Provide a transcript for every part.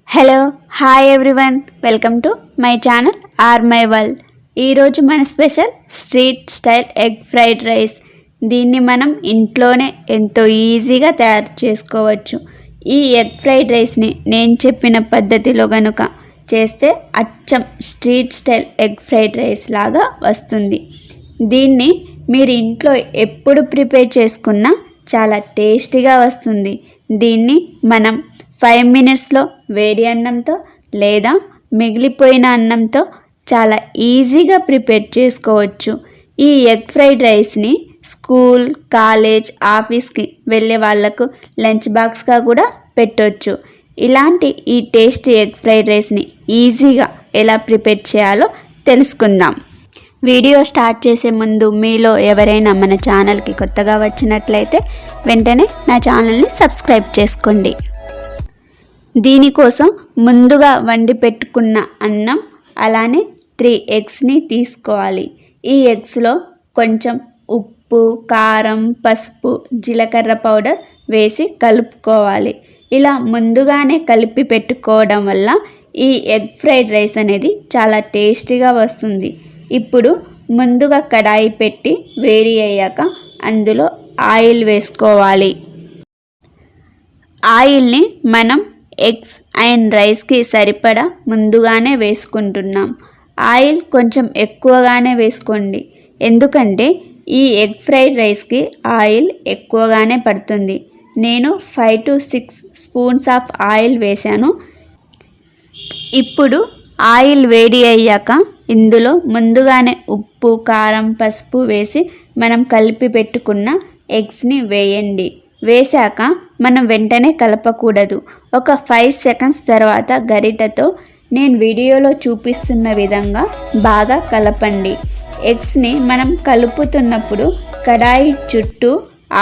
Hello hi everyone, welcome to my channel R my world. ఈరోజు మన special street style egg fried rice. దీన్ని మనం ఇంట్లోనే ఎంతో ఈజీగా తయారు చేసుకోవచ్చు. ఈ ఎగ్ ఫ్రైడ్ రైస్ని నేను చెప్పిన పద్ధతిలో కనుక చేస్తే అచ్చం street style egg fried rice లాగా వస్తుంది. దీన్ని మీరు ఇంట్లో ఎప్పుడు ప్రిపేర్ చేసుకున్నా చాలా టేస్టీగా వస్తుంది. దీన్ని మనం 5 మినిట్స్లో వేడి అన్నంతో లేదా మిగిలిపోయిన అన్నంతో చాలా ఈజీగా ప్రిపేర్ చేసుకోవచ్చు. ఈ ఎగ్ ఫ్రైడ్ రైస్ని స్కూల్, కాలేజ్, ఆఫీస్కి వెళ్ళే వాళ్ళకు లంచ్ బాక్స్గా కూడా పెట్టవచ్చు. ఇలాంటి ఈ టేస్టీ ఎగ్ ఫ్రైడ్ రైస్ని ఈజీగా ఎలా ప్రిపేర్ చేయాలో తెలుసుకుందాం. వీడియో స్టార్ట్ చేసే ముందు మీలో ఎవరైనా మన ఛానల్కి కొత్తగా వచ్చినట్లయితే వెంటనే నా ఛానల్ని సబ్స్క్రైబ్ చేసుకోండి. దీనికోసం ముందుగా వండి పెట్టుకున్న అన్నం, అలానే 3 ఎగ్స్ని తీసుకోవాలి. ఈ ఎగ్స్లో కొంచెం ఉప్పు, కారం, పసుపు, జీలకర్ర పౌడర్ వేసి కలుపుకోవాలి. ఇలా ముందుగానే కలిపి పెట్టుకోవడం వల్ల ఈ ఎగ్ ఫ్రైడ్ రైస్ అనేది చాలా టేస్టీగా వస్తుంది. ఇప్పుడు ముందుగా కడాయి పెట్టి వేడి అయ్యాక అందులో ఆయిల్ వేసుకోవాలి. ఆయిల్ని మనం ఎగ్స్ అండ్ రైస్కి సరిపడా ముందుగానే వేసుకుంటున్నాం. ఆయిల్ కొంచెం ఎక్కువగానే వేసుకోండి, ఎందుకంటే ఈ ఎగ్ ఫ్రైడ్ రైస్కి ఆయిల్ ఎక్కువగానే పడుతుంది. నేను 5 to 6 స్పూన్స్ ఆఫ్ ఆయిల్ వేశాను. ఇప్పుడు ఆయిల్ వేడి అయ్యాక ఇందులో ముందుగానే ఉప్పు, కారం, పసుపు వేసి మనం కలిపి పెట్టుకున్న ఎగ్స్ని వేయండి. వేశాక మనం వెంటనే కలపకూడదు. ఒక 5 సెకండ్స్ తర్వాత గరిటతో నేను వీడియోలో చూపిస్తున్న విధంగా బాగా కలపండి. ఎగ్స్ని మనం కలుపుతున్నప్పుడు కడాయి చుట్టూ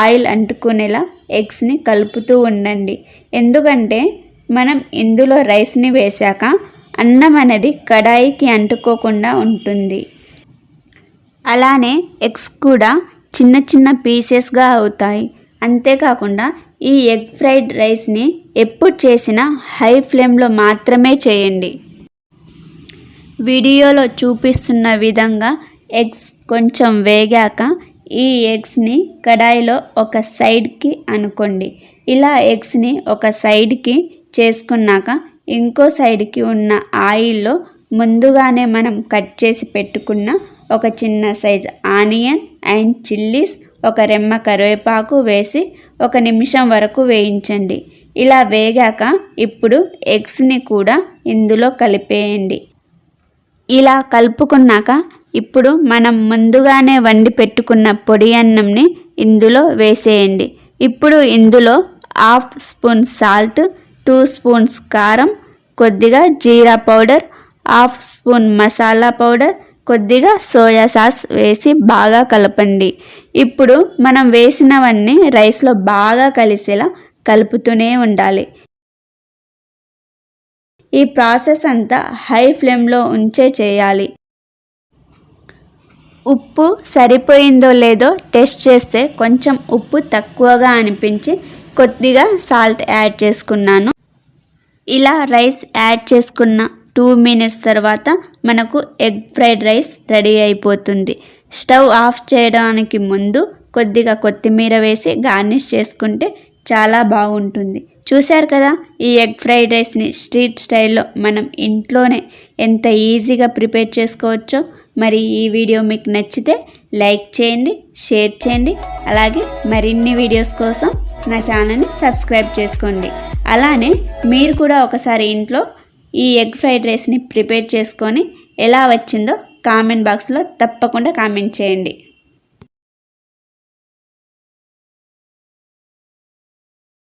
ఆయిల్ అంటుకునేలా ఎగ్స్ని కలుపుతూ ఉండండి. ఎందుకంటే మనం ఇందులో రైస్ని వేశాక అన్నం అనేది కడాయికి అంటుకోకుండా ఉంటుంది. అలానే ఎగ్స్ కూడా చిన్న చిన్న పీసెస్గా అవుతాయి. అంతేకాకుండా ఈ ఎగ్ ఫ్రైడ్ రైస్ని ఎప్పుడు చేసినా హై ఫ్లేమ్లో మాత్రమే చేయండి. వీడియోలో చూపిస్తున్న విధంగా ఎగ్స్ కొంచెం వేగాక ఈ ఎగ్స్ని కడాయిలో ఒక సైడ్కి అనుకోండి. ఇలా ఎగ్స్ని ఒక సైడ్కి చేసుకున్నాక ఇంకో సైడ్కి ఉన్న ఆయిల్లో ముందుగానే మనం కట్ చేసి పెట్టుకున్న ఒక చిన్న సైజ్ ఆనియన్ అండ్ చిల్లీస్, ఒక రెమ్మ కరివేపాకు వేసి 1 నిమిషం వరకు వేయించండి. ఇలా వేగాక ఇప్పుడు ఎగ్స్ని కూడా ఇందులో కలిపేయండి. ఇలా కలుపుకున్నాక ఇప్పుడు మనం ముందుగానే వండి పెట్టుకున్న పొడి అన్నంని ఇందులో వేసేయండి. ఇప్పుడు ఇందులో 1/2 స్పూన్ సాల్ట్, 2 స్పూన్స్ కారం, కొద్దిగా జీరా పౌడర్, 1/2 స్పూన్ మసాలా పౌడర్, కొద్దిగా సోయా సాస్ వేసి బాగా కలపండి. ఇప్పుడు మనం వేసినవన్నీ రైస్లో బాగా కలిసేలా కలుపుతూనే ఉండాలి. ఈ ప్రాసెస్ అంతా హై ఫ్లేమ్లో ఉంచే చేయాలి. ఉప్పు సరిపోయిందో లేదో టెస్ట్ చేస్తే కొంచెం ఉప్పు తక్కువగా అనిపించి కొద్దిగా సాల్ట్ యాడ్ చేసుకున్నాను. ఇలా రైస్ యాడ్ చేసుకున్న 2 మినిట్స్ తర్వాత మనకు ఎగ్ ఫ్రైడ్ రైస్ రెడీ అయిపోతుంది. స్టవ్ ఆఫ్ చేయడానికి ముందు కొద్దిగా కొత్తిమీర వేసి గార్నిష్ చేసుకుంటే చాలా బాగుంటుంది. చూశారు కదా, ఈ ఎగ్ ఫ్రైడ్ రైస్ని స్ట్రీట్ స్టైల్లో మనం ఇంట్లోనే ఎంత ఈజీగా ప్రిపేర్ చేసుకోవచ్చో. మరి ఈ వీడియో మీకు నచ్చితే లైక్ చేయండి, షేర్ చేయండి. అలాగే మరిన్ని వీడియోస్ కోసం నా ఛానల్ని సబ్స్క్రైబ్ చేసుకోండి. అలానే మీరు కూడా ఒకసారి ఇంట్లో ఈ ఎగ్ ఫ్రైడ్ రైస్ని ప్రిపేర్ చేసుకొని ఎలా వచ్చిందో కామెంట్ బాక్స్లో తప్పకుండా కామెంట్ చేయండి.